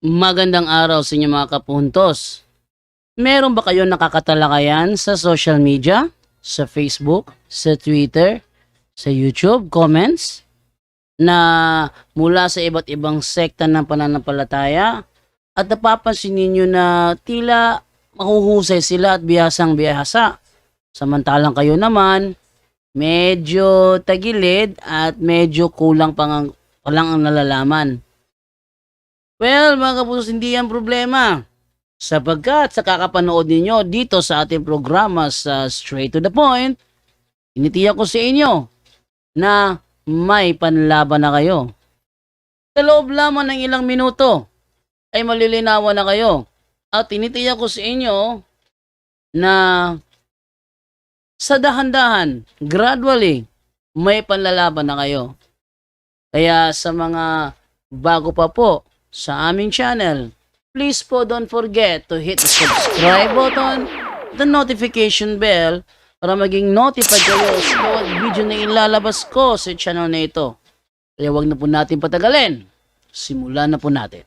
Magandang araw sa inyo mga kapuntos. Meron ba kayong nakakatalakayan sa social media? Sa Facebook, sa Twitter, sa YouTube, comments? Na mula sa iba't ibang sekta ng pananampalataya at napapansin ninyo na tila mahuhusay sila at bihasang bihasa. Samantalang kayo naman, medyo tagilid at medyo kulang pa lang ang nalalaman. Well, mga kapusos, hindi yan problema. Sapagkat sa kakapanood ninyo dito sa ating programa sa Straight to the Point, initiyak ko sa inyo na may panlaban na kayo. Sa loob lamang ng ilang minuto ay malilinawan na kayo. At tinitiyak ko sa inyo na sa dahan-dahan, gradually, may panlalaban na kayo. Kaya sa mga bago pa po sa aming channel, please po don't forget to hit the subscribe button, the notification bell, para maging notified kayo sa bawat video na ilalabas ko sa channel na ito. Kaya wag na po natin patagalin. Simulan na po natin.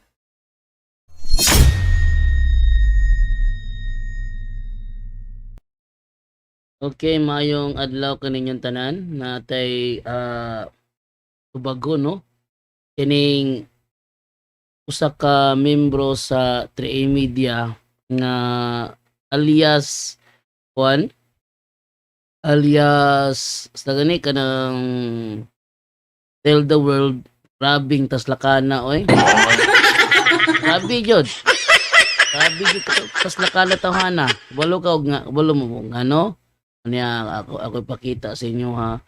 Okay, mayong adlaw kaninyong tanan natay tubago no. Kining usa ka membro sa 3A Media nga alias Juan alias sa gani kanang tell the world grabbing taslakana oy. Grabe jud. Grabe jud taslakana tawhana. Balo ka og nga balo mo ano? Niya ako ipakita sa inyo ha.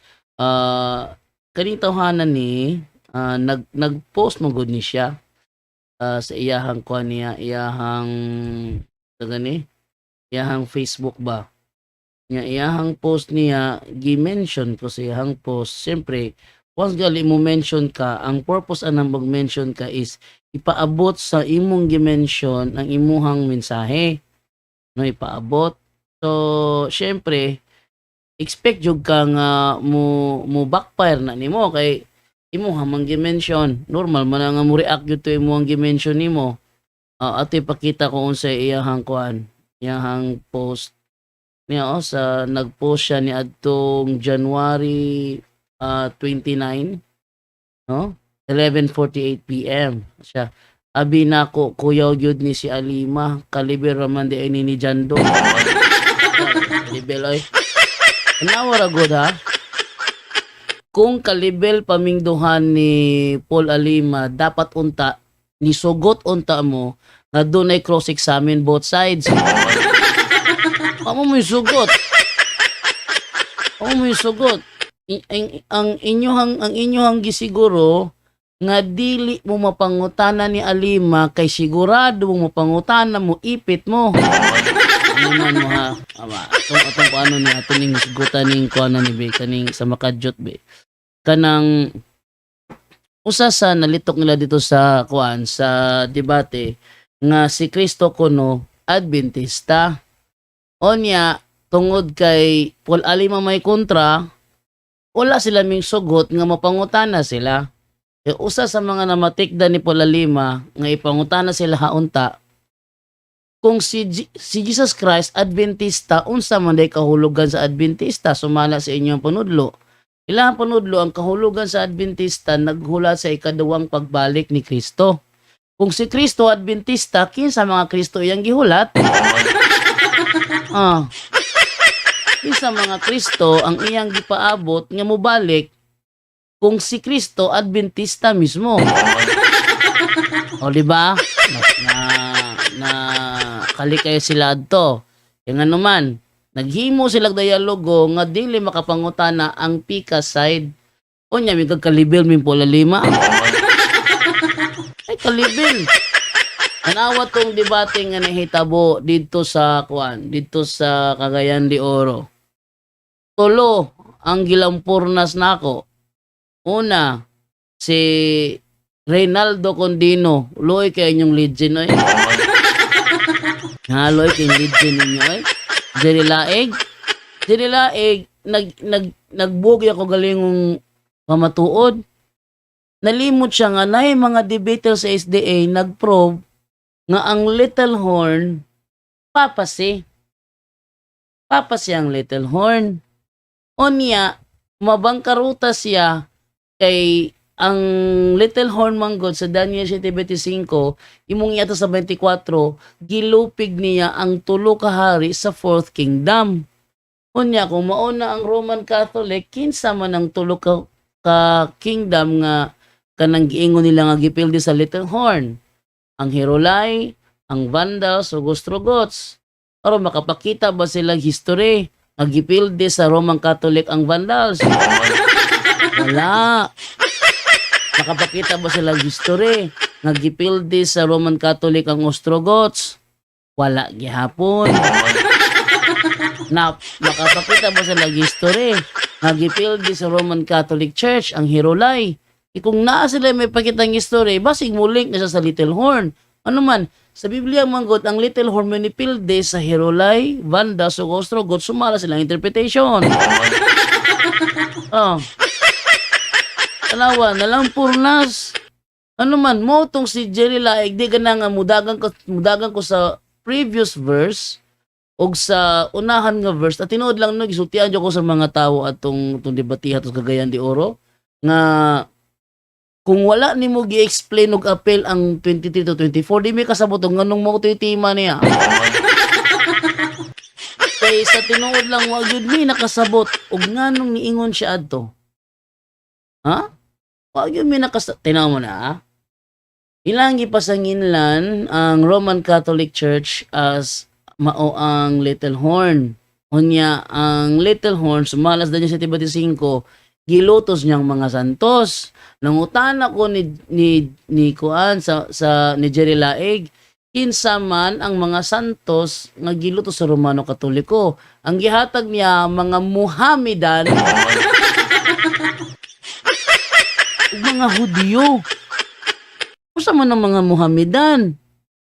Kani tawhana ni nag-post mo gud ni siya. Sa iyahang kuha niya, iyahang Facebook ba? Iyahang post niya, gi-mention ko sa iyahang post. Siyempre, once gali mo mention ka, ang purpose anang mag-mention ka is ipaabot sa imong gi-mention ang imuhang mensahe. No, ipaabot. So, siyempre, expect jud ka nga mo backfire na nimo kay imo hamang gi-mention. Normal man nga mo react gyud to imo ang gi-mention nimo. Ato ipakita ko unsay iyahang kuan, iyahang post niya sa nag-post siya ni adtong January 29, no? 11:48 PM. Siya abi nako kuyaw gyud ni si Alima, kaliber man di ini ni Jando. Kaliber oy. Nawara gud ha. Kung kalibel pamingduhan ni Paul Alima, dapat unta, nisugot unta mo, na doon ay cross-examine both sides. Amo mo sugot. Amo mo sugot. Ang inyong gisiguro, nga dili mo mapangutana ni Alima, kay sigurado mo mapangutana mo, ipit mo. Ano mo ha? Atong paano niya, atong ning sigutan ning kuana ni Be, kaning sa makadyot Be. Kanang usa sa nalitok nila dito sa kuan sa debate nga si Kristo kuno Adventista. Onya tungod kay Paul Alima may kontra, wala sila ming sugot nga mapangutana sila. E usa sa mga namatikda ni Paul Alima nga ipangutana sila haunta kung si Jesus Christ Adventista, unsa man day kahulugan sa Adventista sumala sa inyong panudlo. Ilang panudlo ang kahulugan sa Adventista naghula sa ikaduwang pagbalik ni Kristo. Kung si Kristo Adventista, kinsa mga Kristo iyang gihulat? Kinsa mga Kristo ang iyang gipaabot nga mobalik kung si Kristo Adventista mismo. O di ba? Na kalikay sila adto. Yang ano man, naghimo silang dialogo nga dili makapangutana ang pika side. Unya mi kagkalibil min Paul Alima. Ay kalibil. Anawa tong debate nga nahitabo dito sa dito sa Cagayan de Oro. Tulo ang gilampurnas nako. Una, si Reynaldo Condino, uloy kay inyong legend oy. Haloy kay legend ninyo oy. Diri laig nagbugi ako galingong mamatuod. Nalimot siya nga na mga debater sa SDA nag-probe nga ang little horn papasi. Papasi ang little horn. Unya, mabangkaruta siya kay ang little horn manggod sa Daniel 7:25, imong yata sa 24, gilupig niya ang tulo ka hari sa fourth kingdom. Unya, kung mauna ang Roman Catholic, kinsa man ang tulo ka kingdom nga kanang giingon nila nga gipildi sa little horn. Ang Herolai, ang Vandals, o Ostrogoths. Aron makapakita ba silang history nga gipildi sa Roman Catholic ang Vandals? Wala. Nakapakita ba silang history nga gipildi sa Roman Catholic ang Ostrogoths? Wala gihapon. Nakapakita ba silang history nga gipildi sa Roman Catholic Church ang Herolai? Kung naa sila may pakitang history, basig mo link na sa little horn. Ano man, sa Biblia manggod, ang little horn manipilde sa Herolai, Vandas, o Ostrogoths, sumala silang interpretation. Oh. Tanawa, nalang purnas. Ano man, mo tong si Jerry Laig, di ka na nga mudagan ko sa previous verse, o sa unahan nga verse, at tinuod lang no, gisultian ko sa mga tao at tong debatiha at Cagayan de Oro, nga kung wala ni mo gi-explain og apel ang 23 to 24, di may kasabot ang nganong mo ito itima niya. Kaya sa tinuod lang, wag yun may nakasabot og nganong niingon siya adto. Ha? Wag yun may nakasabot. Tinaw mo na, ha? Ilang gipasanginlan ang Roman Catholic Church as mao ang little horn. Unya, ang little horn, sumalas na niya sa 7:25, gilutos niyang mga santos. Nangutan ako ni Kuan ni Jerry Laig, kinsa man ang mga santos nga gilutos sa Romano Katoliko. Ang gihatag niya mga Muhammadan ug mga Hudyo. Usa man ang mga Muhammadan?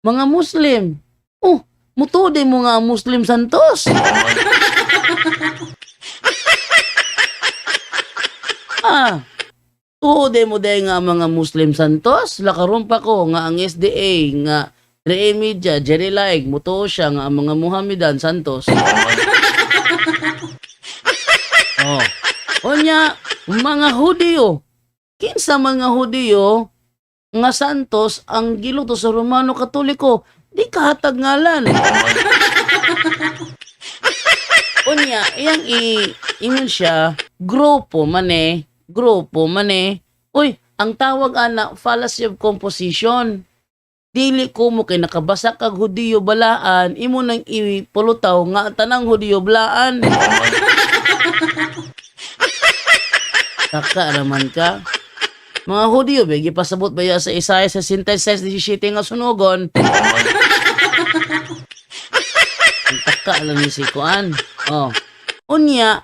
Mga Muslim. Oh, mutude mo nga Muslim santos. Tuode mo day nga mga Muslim santos, lakarumpa ko nga ang SDA nga Ray Media, Jerry Laig, mutuo siya nga ang mga Muhammadan santos. Oh. Onya, mga Hudyo. Kinsa mga Hudyo nga santos ang giluto sa Romano Katoliko, di kahatag ngalan. Unya, iyang ingon siya, grupo mane. Uy, ang tawag ana, fallacy of composition. Dili ko mo kay nakabasa kag Hudyo balaan, imo nang ipulutaw nga tanang Hudyo balaan. Taka naman ka. Mga Hudyo, bagi pasabot ba sa Isaiah 66:17 nga sunugon? Taka lang ni si Kuan. Oh. Unya,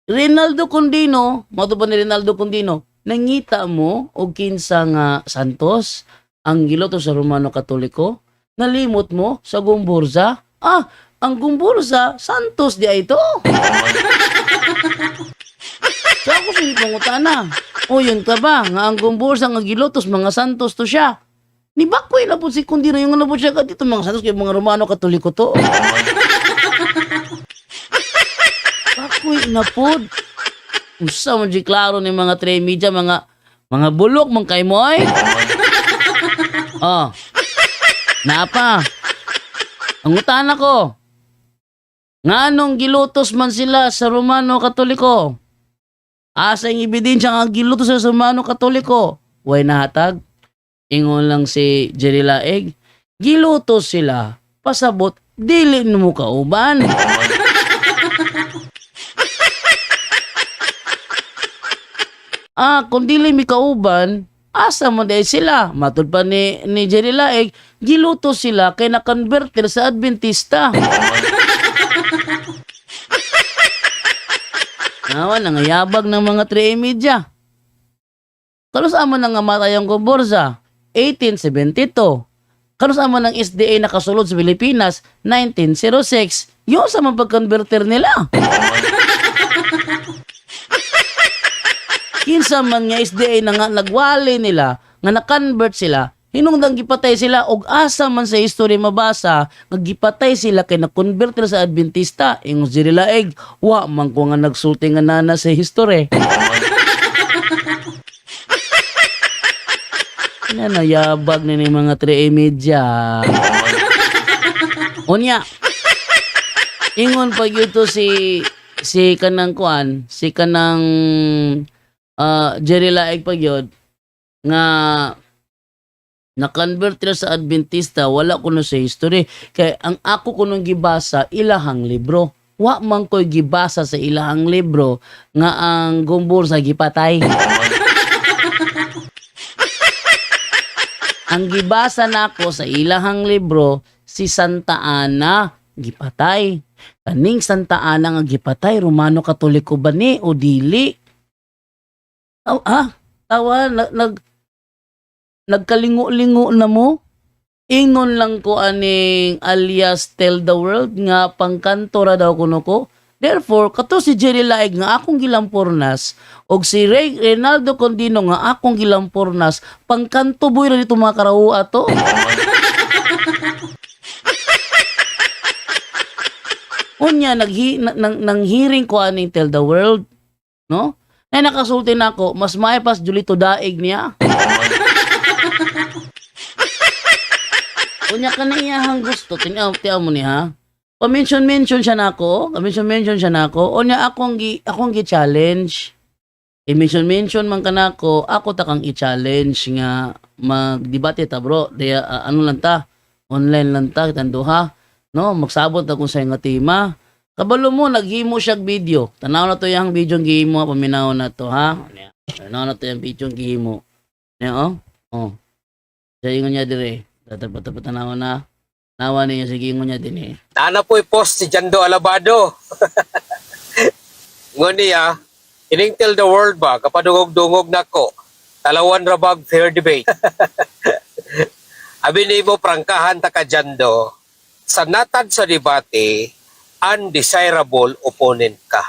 Rinaldo Condino, mato pa ni Rinaldo Condino, nangita mo og kinsa nga santos ang giluto sa Romano Katoliko? Nalimot mo sa Gumburza? Ang Gumburza, santos di ito. So ako sige pangutana. O yun ka ba? Nga ang Gumburza nga gilutos, mga santos to siya. Ni Bakoy na po si Condino yung na po siya ka dito, mga santos kay mga Romano Katoliko to. Bakoy na po. Usa man di klaro ni mga Trey Media, mga bulok man kay mo ay. Oh. Napa. Ang utana ko. Nganong gilutos man sila sa Romano Katoliko? Asa yung ebidensya nga gilutos sa Romano Katoliko? Way nahatag. Ingon lang si Jerry Laig. Gilutos sila. Pasabot, dili mo kauban. Kung dili mi kauban, asa man dahil sila? Matud pa ni Jerry Laig, giluto sila kay na-converter sa Adventista. Nawa, nangayabag ng mga 3 media. Kalos amo nang ngamatay ang Gumburza, 1872. Kalos amo ng SDA nakasulod sa Pilipinas, 1906. Yung sa mga pag-converter nila. Kinsa man nga SDA na nga nagwali nila, nga na-convert sila, hinungdang gipatay sila og asa man sa history mabasa nga gipatay sila kay na-convert nila sa Adventista. Ingon si Laig, wa man ko nga nagsulti nga nana sa history. Nayabag na ni mga 3A media. Unya, ingon pag yuto si kanang kuan, si kanang Jerry Laig pag yun, nga na-convert nila sa Adventista, wala kuno sa history. Kaya ang ako kunong gibasa, ilahang libro. Wa man ko'y gibasa sa ilahang libro nga ang gumbor sa gipatay. Ang gibasa nako sa ilahang libro, si Santa Ana gipatay. Kaning Santa Ana nga gipatay, Romano Katoliko ba ni o dili? Tawa, nagkalingo-lingo na mo? Ingon lang ko aning alias Tell the World nga pangkantora daw kuno ko. Therefore, kato si Jerry Laig nga akong gilampornas og si Reynaldo Condino nga akong gilampornas, pangkanto boy na dito mga karawa to. Unya, nanghiring ko aning Tell the World, no? Ay nakasulti na ako, mas maipas Julito Daig niya. Unya ka na iyahang gusto, tiyaw mo niya, ha? Pa-mention siya nako, Unya akong gi-challenge. I-mention man kanako, ako takang i-challenge nga magdebate ta bro. Daya ano lang ta, online lang ta tanduha, no? Magsabot ta kung sa nga tema. Kabalo mo naghimo siya video. Tanaw na to yang video ng gihimo, paminaw na to ha. Tanaw na to yang video ng gihimo. Ne oh. Sayo niya dire. Tanaw na. Nawa niya sige niya din eh. Nana po post si Jando Alabado. Ngunya, ining Tell the World ba, kapadungog-dungog na ko. Talawan rabag fair debate. Abi ni mo prangkahan ta ka Jando, sa natad sa debate, undesirable opponent ka.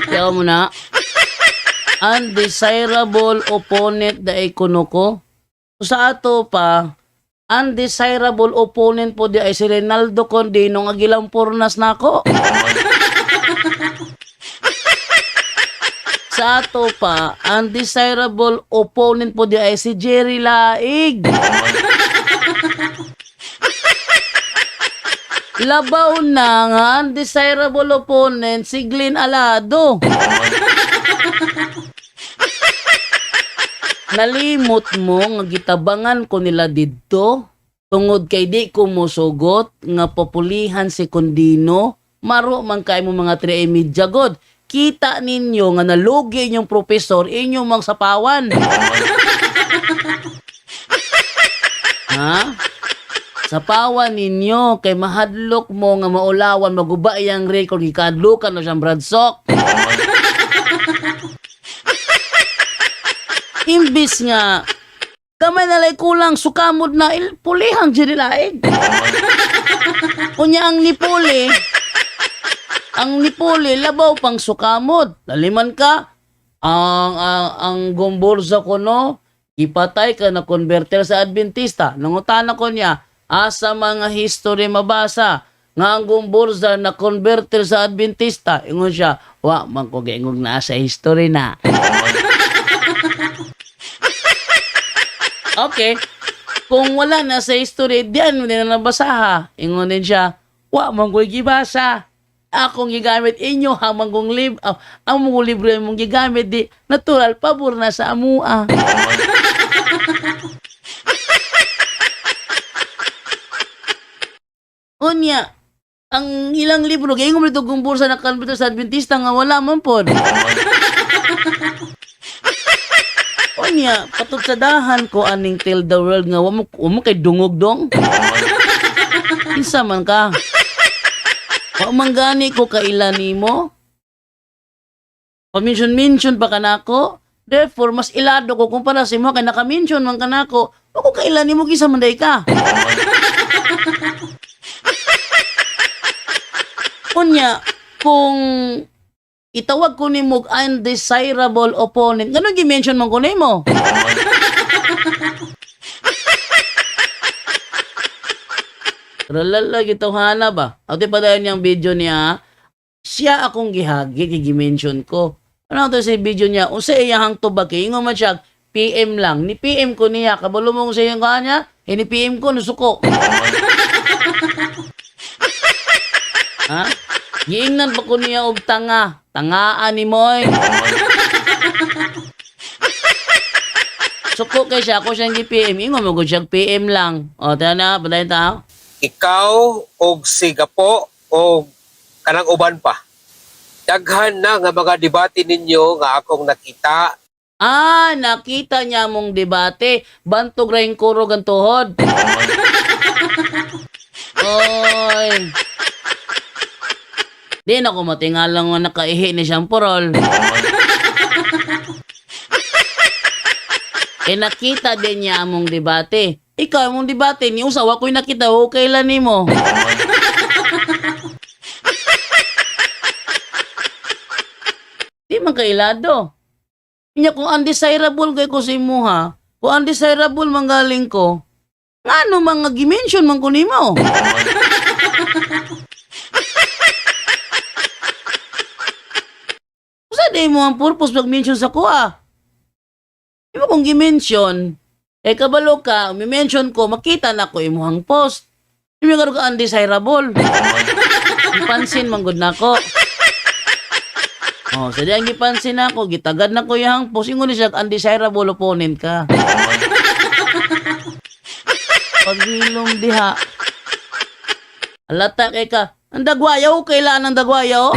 Tiyaw mo na. Undesirable opponent da ikuno ko. Sa ato pa, undesirable opponent po di ay si Reynaldo Condino nga gilampornas nako. Sa ato pa, undesirable opponent po di ay si Jerry Laig. Labaw na nga undesirable opponent si Glenn Alado. Nalimot mo nga gitabangan ko nila didto tungod kay di ko mosugot nga populihan si Condino, maro man kay mo mga 3A media god. Kita ninyo nga nalugi inyong professor inyong mga sapawan. Ha? Sapawan ninyo kay mahadlok mo nga maulawan maguba iyang record gikadlukan na siyang bradsok. Imbis nga kamay nalay kulang sukamod na pulihang Jerry Laig. Unya ang nipuli labaw pang sukamod. Laliman ka ang gomborza ko no ipatay ka na converter sa Adventista. Nangutana ko niya asa mga history mabasa nga ang gomborza na converter sa Adventista. Ingon siya, wa man ko gaingog na sa history na. Okay. Kung wala na sa history, diyan mo din na nabasaha. Ingon din siya, wa man ko'y gibasa. Akong gigamit inyo, hamang kong ang mga libro mong gigamit, di natural, pabor na sa amua. Unya, ang ilang libro, kaya nga ito kung bursa na converter sa Adventista nga wala man po. Unya, patod sa dahan ko aning Tell the World nga wamo kay dungog dong. Isa man ka. Wa man gani ko kailan nimo. Pa-mention pa kanako. Therefore, mas ilado ko kumpara sa imo kay naka-mention man kanako. Wa ko kailan nimo kisa manday ka. Unya, kung itawag ko ni mo undesirable opponent. Ganun gi-mention man ko nimo. Tralala, gitawhana ba? Ate pa dahil niyang video niya, siya akong gihagi, gimension ko. Ano to sa video niya? Unsa iyahang tubag, ingo man siya, PM lang. Ni PM ko niya, kabalo mo sa iyang kanya, ni PM ko, nusuko. Ha? Giingnan pa ko niya og tanga. Tangaan ni Moy. Suko kay siya, ako siyang gi-PM. Ingo mo ko siyang PM lang. O, tayo na, padayin tao. Ikaw og sigapo o kanang uban pa. Daghan na nga mga debate ninyo nga akong nakita. Ah, nakita niya mong debate. Bantog ra yung kurog ang tuhod. Oy. Di na ko matingalang nga nakaihi ni siyang purol. Nakita din niya among debate. Ikaw among debate ni usaw ako'y nakita okay lang nimo. Di man kailado. Inya kung undesirable kay ko sa imuha, kung undesirable manggaling ko, ngano mga gimension man ko nimo? Usa day mo ang purpose pag mention sa kuha? Di mo kung gimension, kabalo ka, mention ko, makita na ko imuhang post. Di mo ka undesirable. Ipansin manggod na ko. Oh, sa diyang gipansin ako, gitagad na ko yung post. Ingon ni siya, undesirable opponent ka. Pagilong diha. Alata kay ka, ang dagwayaw, kailan ang dagwayaw?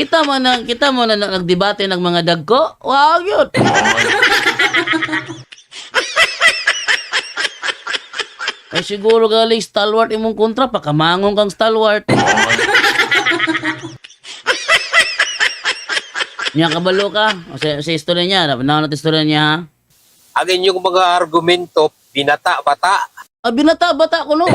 Kita mo na nagdebate ng mga dagko? Wow, yun. Ay siguro galing stalwart imong kontra, pakamangong kang stalwart. Nya kabalo ka? O sa istorya niya, napanaw natin istorya niya ha? Ang inyong mga argumento, binata-bata. Ah, binata-bata ko no?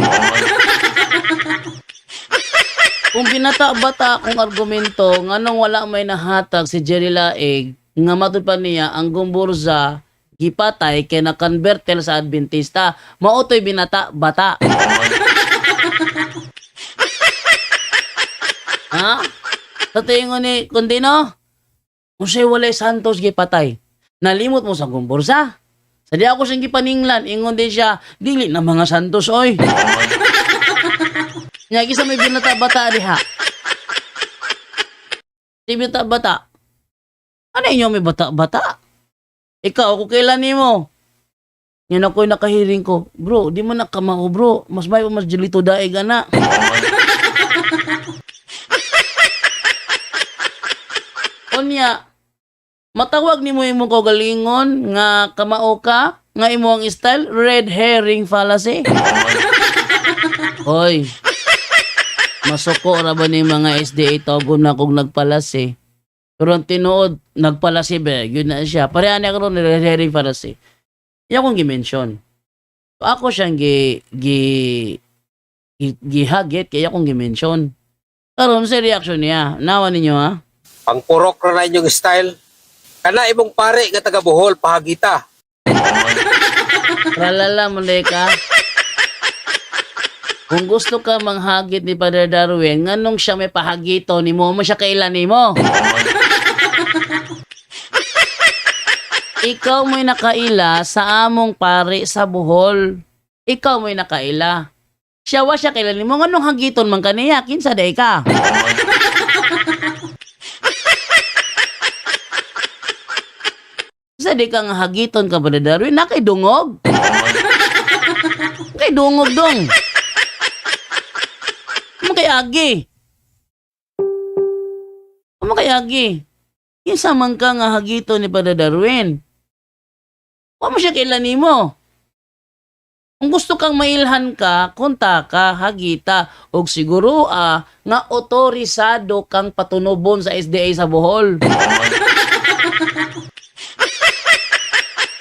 Kung binata-bata kung argumento, nganong wala may nahatag si Jerry Laig, nga matud pa niya, ang gumburza, gipatay kay na-convertel sa Adventista. Mautoy binata-bata. Ha? Sa tingin ni Kundino, kung siya walay Santos gipatay, nalimot mo sa gumburza. Sa di ako siyang gipaninglan, ingon din siya, dili na mga Santos, oy. Nya gisa may binata-bata diha. Si binata-bata. Ano inyo may bata-bata? Ikaw, kung kailan nimo? Yan ako'y nakahiring ko. Bro, di mo nakamao bro. Mas may mas jelito daig ana. Onya, matawag nimo imong kaugalingon nga kamao ka, nga imo ang style, red herring fallacy. Hoy, masuko ra ba ni mga SDA togon na kung nagpalasi? Pero ang tinuod, nagpalasi ba? Yun na siya. Parehan niya karoon, nire-herring fallacy. Yan akong gimension. So, ako siyang gihagit, kaya akong gimension. Karoon sa reaction niya. Nawa ninyo ha? Pangpurok na inyong style. Kana imong pare nga taga Bohol, pahagita. Tralala mo ka. Kung gusto ka manghagit ni Father Darwin, nganong siya may pahagito ni mo siya kailan ni mo? Ikaw mo'y nakaila sa among pare sa Bohol. Ikaw mo'y nakaila. Siya wa siya kailan ni mo, nganong hagiton man kaniya, kinsa day ka? Sa di ka nga hagiton ka, Father Darwin, na kay dungog? Kay dungog dong. Kay Agi. Kay Agi. Kinsa man ka nga hagito ni Father Darwin. Wa mo siya kailan nimo. Kung gusto kang mailhan ka, kunta ka, hagita, og siguro nga otorisado kang patunobon sa SDA sa Bohol.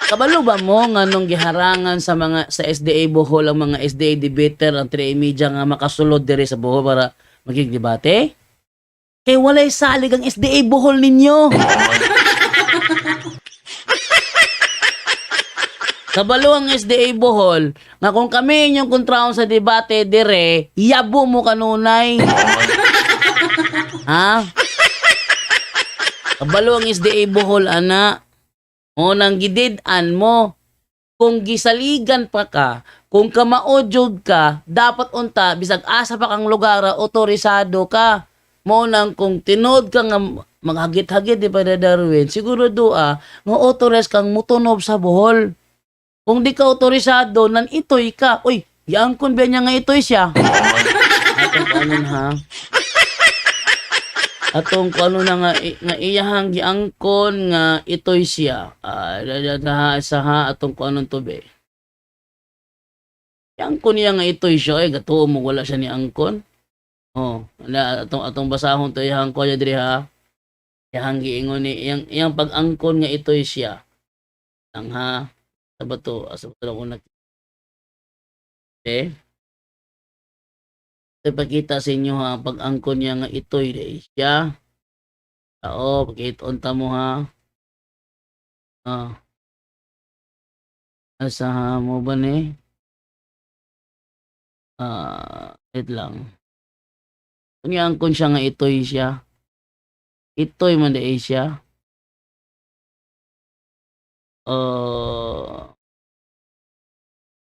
Kabalo ba mo nga nung giharangan sa SDA Bohol ang mga SDA debater ang 3 media nga makasulod diri sa Bohol para magigdebate? Kay walay salig ang SDA Bohol ninyo. Kabalo ang SDA Bohol, nga kung kami inyong kontraon sa debate dire, yabo mo kanunay. Ha? Kabalo ang SDA Bohol, ana. O nang gidid-an mo. Kung gisaligan pa ka, kung kamaodyog ka, dapat unta, bisag asa pa kang lugar, otorisado ka. Mo nang kung tinod ka nga maghagit-hagit di pa Darwin, siguro doa, nga otoris kang mutunob sa Bohol. Kung di ka otorisado, nan itoy ka. Uy, yaangkon ba niya nga itoy siya? Atong kanon ha? Atong kano na nga, nga iyahang giangkon nga itoy siya. Sa ha, atong kanon to be. Iangkon niya nga itoy siya. Gatuo mo, wala siya ni angkon. Oh, atong basahon to iyahang ko niya diri ha. Iyahang giingon ni, iyang pag-angkon nga itoy siya. Ang ha. Sabato ako ito ipakita sa inyo ha, pag-angkon niya nga itoy day siya. Oo, pagkitonta mo ha. Asa ha mo ba ni? Wait lang. Kung angkon siya nga itoy siya. Itoy man day siya.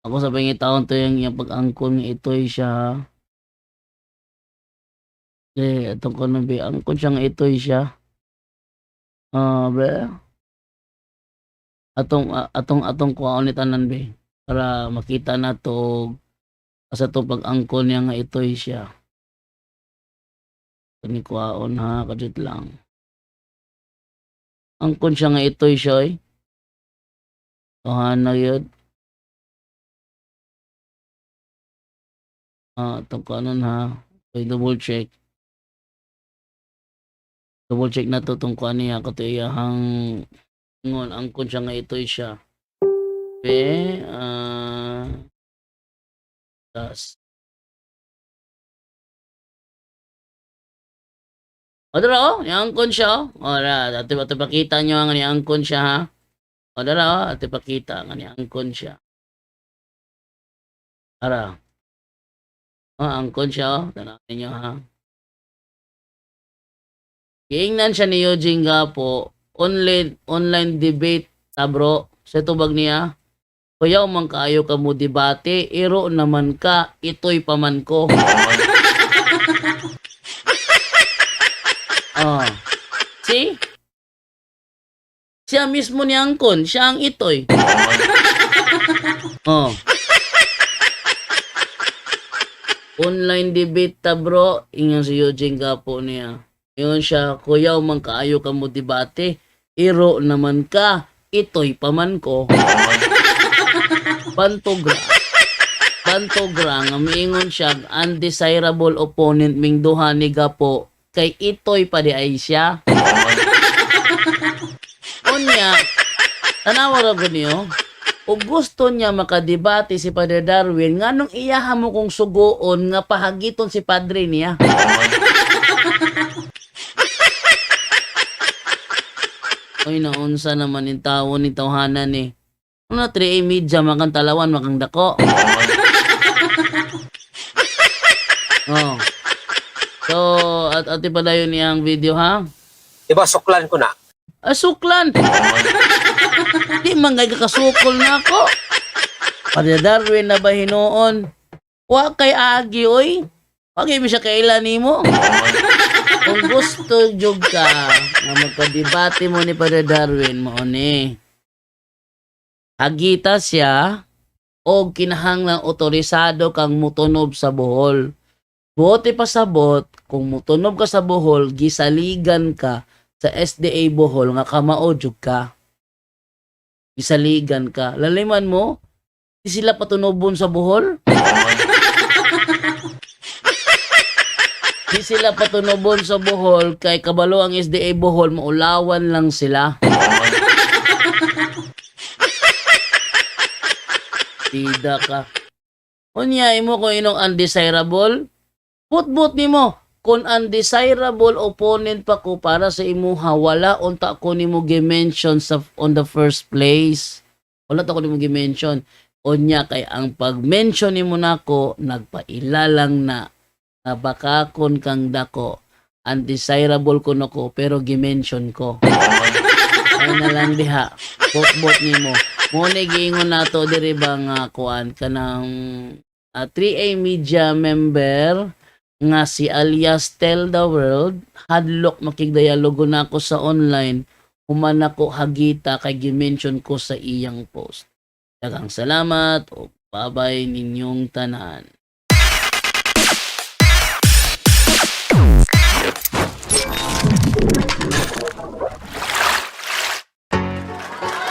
Ako sa pangitaon to yung pag-angkon nga itoy siya. Itong ko nang angkon siya nga itoy siya. Be. Atong kuhaon ni tanan be. Para makita na to sa to pag-angkon niya nga itoy siya. Kani kuhaon ha, kadit lang. Angkon siya nga itoy siya na yun. Itong kanon ha. Okay, double check. Double check na to itong kuhan niya. Kato iyahang ngon. Angkon siya nga ito'y siya. Okay. Tas. Dara niangkon siya Ora, dati pakita nyo nga niangkon siya ha. Dara dati pakita nga niangkon siya. Ara. Angkon siya Tanawin niyo ha. Giingnan siya ni Eugene Gapo. Online debate bro. Sa tubag niya. Kuyaw man kaayo ka mo debate. Iro naman ka. Ito'y paman ko. See? Siya mismo ni angkon. Siya ang ito'y. Online debate bro. Ingan si Eugene Gapo niya. Yun siya, kuyaw man kaayo ka mo debate. Iro naman ka. Ito'y paman ko. Bantogra nga miingon siya undesirable opponent ming duha ni Gapo kay ito'y pa di ay siya. Unya, tanawa ra ko niyo. O gusto niya makadebate si Padre Darwin, nganong iyaha mo kong sugoon nga pahagiton si Padre niya. Oy, naunsa naman yung tawon ni tawhanan ni. Ano 3 media makang talawan, makang dako. So, at pa dayon niyang video ha. Diba, suklan ko na. Suklan. Di man gay kakasukol na ako. Padre Darwin na ba hinuon? Wa kay agi oy. Wagi mi siya kailan nimo. Kung gusto jud ka na magka-debate mo ni Padre Darwin mo ni. Agita siya o kinahanglang otorisado kang mutunob sa Bohol. Buti pa sabot kung mutunob ka sa Bohol, gisaligan ka sa SDA Bohol nga kamaodyog ka. Gisaligan ka. Laliman mo, di sila patunobon sa Bohol? Di sila patunobon sa Bohol kay kabalo ang SDA Bohol, maulawan lang sila. Tida ka. Unya mo kung inong undesirable, put-but ni mo. Kung undesirable opponent pa ko para sa imuha, wala unta ko ni mo gi-mention on the first place. Wala to ko nimo gi-mention. Unya kay ang pag-mention nimo nako nagpailalang na bakakon kang dako. Undesirable ko nako pero gi-mention ko. Ay na lang diha. Bot nimo. Mo ni giingon nato diri ba nga kuan kanang 3A Media member nga si alias Tell the World hadlok makigdialogo na ako sa online human ako hagita kay gi-mention ko sa iyang post. Daghang salamat o babay ninyong tanan.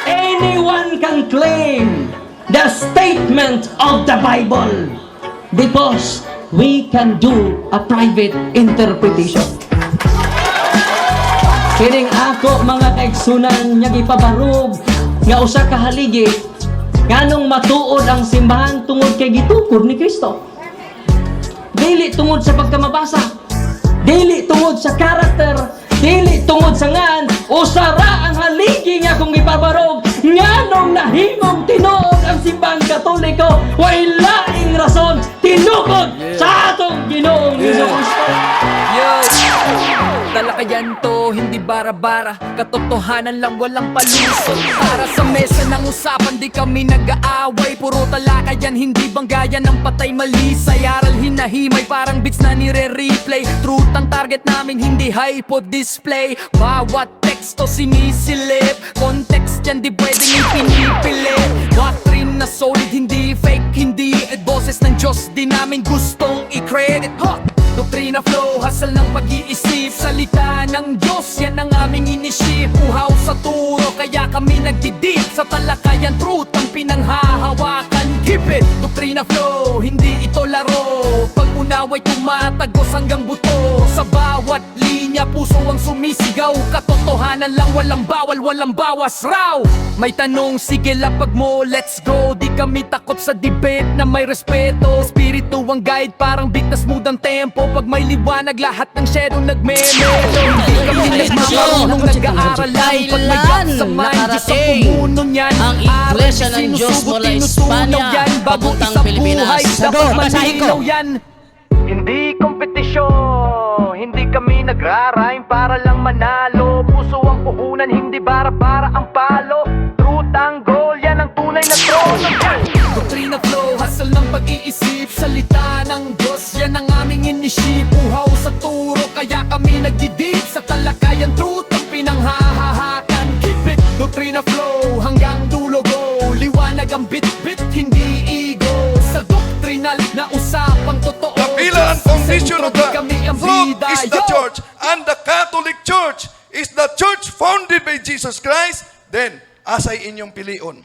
Anyone can claim the statement of the Bible because we can do a private interpretation. Kining ako mga kaigsunan nga gipabarog nga usa ka haligi nganong matuod ang simbahan tungod kay gitukod ni Kristo. Dili tungod sa pagkamabasa, dili tungod sa karakter, dili tungod sa ngan, usara ang haligi nga kung gipabarog nganong nahimong tinuod ang simbahan Katoliko way laing rason tinukod sa atong Ginoong Hesus-Kristo. Talakayan to, hindi bara-bara. Katotohanan lang, walang palusot. Para sa mesa ng usapan, di kami nag-aaway. Puro talakayan, hindi banggayan ng patay malisay. Aral hinahimay, parang beats na nire-replay. Truth ang target namin, hindi hypo display. Bawat teksto sinisilip, context yan di pwedeng ipinipilit. Doctrine na solid, hindi fake, hindi boses ng Diyos, di namin gustong i-credit. Doktrina flow, hasal ng pag-iisip. Salita ng Diyos, yan ang aming inisip. Uhaw sa turo, kaya kami nagdidip. Sa talakayan, truth ang pinanghahawakan. Keep it! Doktrina flow, hindi ito laro. Pag-unaway tumatagos hanggang buto. Sa bawat linya, puso ang sumisigaw. Katotohanan lang, walang bawal, walang bawas raw. May tanong, sige lapag mo, let's go. Di kami takot sa debate na may respeto. Spirito ang guide, parang bigtas mood ang tempo. Pag may liwanag, lahat ng shadow nagme-melo. Hindi kami nagmamarunong nag-aaral lang. Pag may gap sa mind, Diyos ang pumuno niyan. Ang Iglesia ng Diyos mula Espanya, papuntang Pilipinas. Dapat malinaw yan. Hindi kompetisyon, hindi kami nagrarime para lang manalo. Puso ang puhunan, hindi bara-bara ang palo. Truth ang goal, yan ang tunay na trono. Doktrina flow, hasal ng pag-iisip. Salita ng Diyos, yan ang aming inisip. Uhaw sa turo, kaya kami nagdidip. Sa talakayan, truth ang pinanghahahakan. Keep it, doktrina flow, hanggang dulo go. Liwanag ang bit-bit, hindi ego. Sa doktrinal na usapang totoo. The pillar and foundation of the Kami ang truth bida. is the church, and the Catholic Church is the church founded by Jesus Christ. Then, asay inyong pilion.